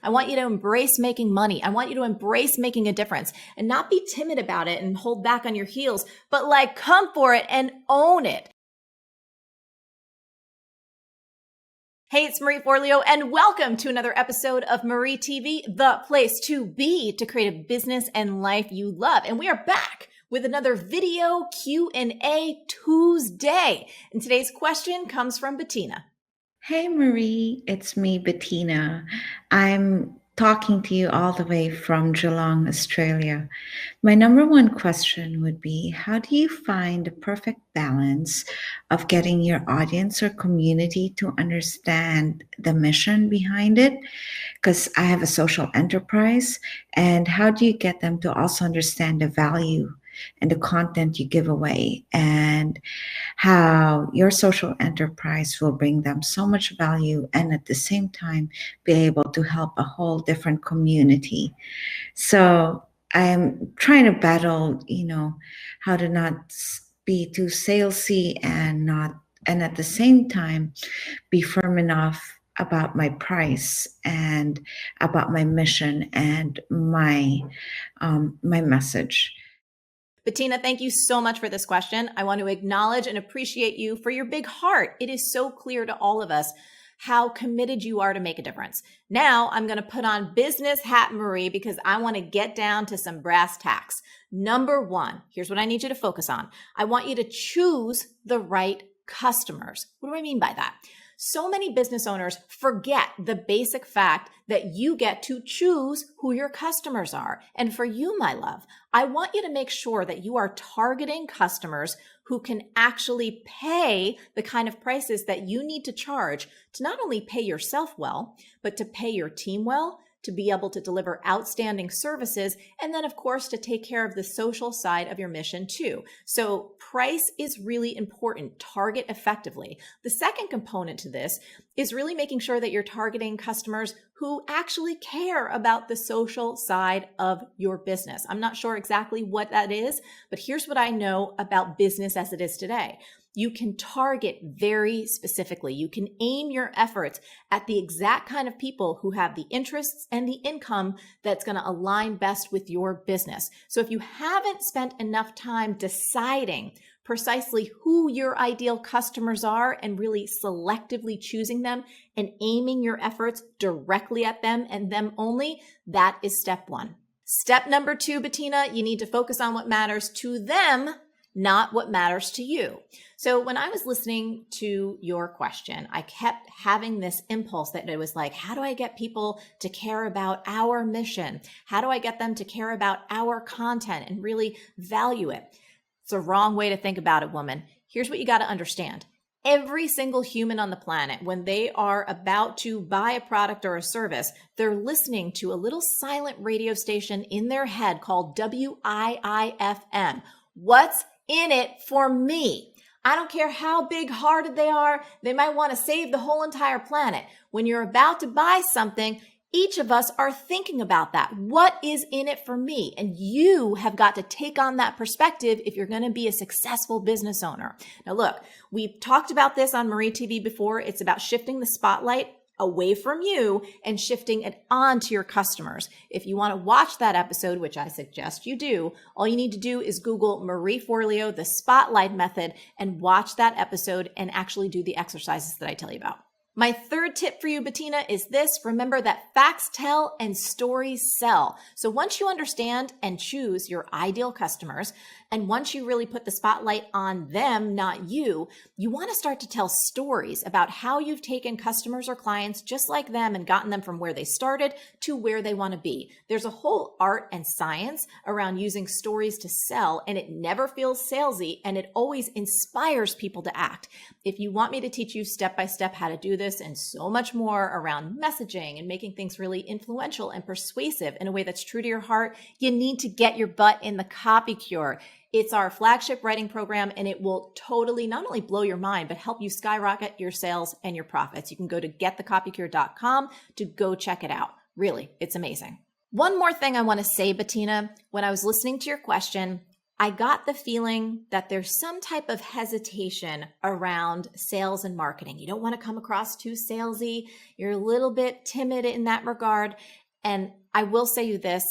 I want you to embrace making money. I want you to embrace making a difference and not be timid about it and hold back on your heels, but like come for it and own it. Hey, it's Marie Forleo, and welcome to another episode of MarieTV, the place to be to create a business and life you love. And we are back with another video Q&A Tuesday. And today's question comes from Bettina. Hey Marie, it's me, Bettina. I'm talking to you all the way from Geelong, Australia. My number one question would be, how do you find the perfect balance of getting your audience or community to understand the mission behind it? Because I have a social enterprise, and how do you get them to also understand the value and the content you give away, and how your social enterprise will bring them so much value and at the same time be able to help a whole different community. So I'm trying to battle, how to not be too salesy and at the same time be firm enough about my price and about my mission and my message. Bettina, thank you so much for this question. I want to acknowledge and appreciate you for your big heart. It is so clear to all of us how committed you are to make a difference. Now I'm going to put on business hat Marie because I want to get down to some brass tacks. Number one, here's what I need you to focus on. I want you to choose the right customers. What do I mean by that? So many business owners forget the basic fact that you get to choose who your customers are. And for you, my love, I want you to make sure that you are targeting customers who can actually pay the kind of prices that you need to charge to not only pay yourself well, but to pay your team well, to be able to deliver outstanding services, and then of course to take care of the social side of your mission too. So price is really important. Target effectively. The second component to this is really making sure that you're targeting customers who actually care about the social side of your business. I'm not sure exactly what that is, but here's what I know about business as it is today. You can target very specifically. You can aim your efforts at the exact kind of people who have the interests and the income that's going to align best with your business. So if you haven't spent enough time deciding precisely who your ideal customers are and really selectively choosing them and aiming your efforts directly at them and them only, that is step one. Step number two, Bettina, you need to focus on what matters to them, not what matters to you. So when I was listening to your question, I kept having this impulse that it was like, how do I get people to care about our mission? How do I get them to care about our content and really value it? It's a wrong way to think about it, woman. Here's what you got to understand. Every single human on the planet, when they are about to buy a product or a service, they're listening to a little silent radio station in their head called WIIFM. What's in it for me? I don't care how big-hearted they are. They might want to save the whole entire planet. When you're about to buy something, each of us are thinking about that. What is in it for me? And you have got to take on that perspective if you're going to be a successful business owner. Now, look, we've talked about this on MarieTV before. It's about shifting the spotlight away from you and shifting it on to your customers. If you want to watch that episode, which I suggest you do, all you need to do is Google Marie Forleo, the spotlight method, and watch that episode and actually do the exercises that I tell you about. My third tip for you, Bettina, is this. Remember that facts tell and stories sell. So once you understand and choose your ideal customers, and once you really put the spotlight on them, not you, you want to start to tell stories about how you've taken customers or clients just like them and gotten them from where they started to where they want to be. There's a whole art and science around using stories to sell, and it never feels salesy, and it always inspires people to act. If you want me to teach you step by step how to do this and so much more around messaging and making things really influential and persuasive in a way that's true to your heart, you need to get your butt in the Copy Cure. It's our flagship writing program, and it will totally not only blow your mind, but help you skyrocket your sales and your profits. You can go to getthecopycure.com to go check it out. Really, it's amazing. One more thing I want to say, Bettina, when I was listening to your question, I got the feeling that there's some type of hesitation around sales and marketing. You don't want to come across too salesy. You're a little bit timid in that regard. And I will say you this,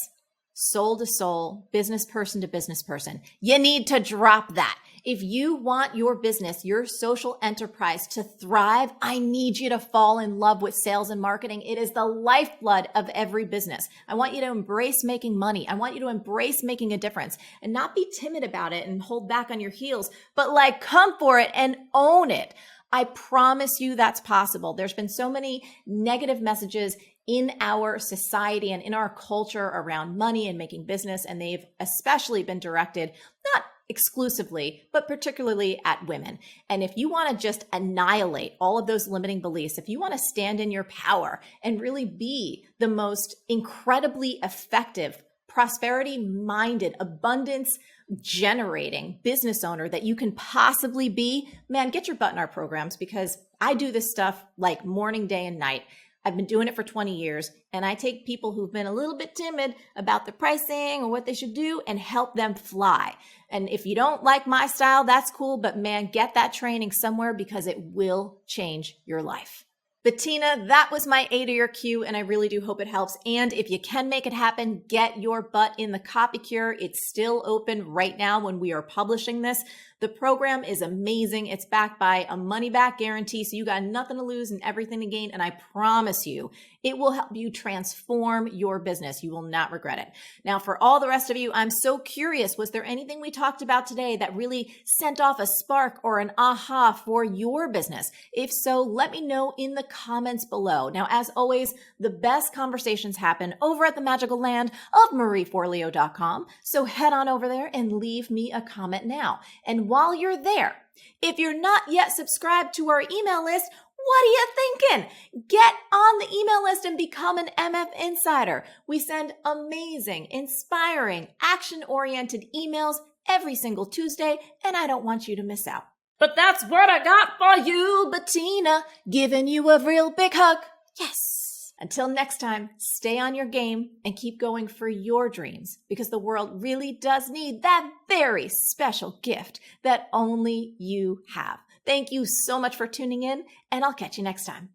soul to soul, business person to business person, you need to drop that. If you want your business, your social enterprise to thrive, I need you to fall in love with sales and marketing. It is the lifeblood of every business. I want you to embrace making money. I want you to embrace making a difference and not be timid about it and hold back on your heels, but like come for it and own it. I promise you that's possible. There's been so many negative messages in our society and in our culture around money and making business, and they've especially been directed, not exclusively, but particularly at women. And if you want to just annihilate all of those limiting beliefs, if you want to stand in your power and really be the most incredibly effective, prosperity-minded, abundance-generating business owner that you can possibly be, man, get your butt in our programs, because I do this stuff like morning, day, and night. I've been doing it for 20 years, and I take people who've been a little bit timid about the pricing or what they should do and help them fly. And if you don't like my style, that's cool, but man, get that training somewhere because it will change your life. Bettina, that was my A to your Q, and I really do hope it helps. And if you can make it happen, get your butt in the Copy Cure. It's still open right now when we are publishing this. The program is amazing. It's backed by a money-back guarantee, so you got nothing to lose and everything to gain. And I promise you, it will help you transform your business. You will not regret it. Now, for all the rest of you, I'm so curious, was there anything we talked about today that really sent off a spark or an aha for your business? If so, let me know in the comments below. Now, as always, the best conversations happen over at the magical land of MarieForleo.com. So head on over there and leave me a comment now. And while you're there, if you're not yet subscribed to our email list, what are you thinking? Get on the email list and become an MF Insider. We send amazing, inspiring, action-oriented emails every single Tuesday, and I don't want you to miss out. But that's what I got for you, Bettina, giving you a real big hug. Yes. Until next time, stay on your game and keep going for your dreams, because the world really does need that very special gift that only you have. Thank you so much for tuning in, and I'll catch you next time.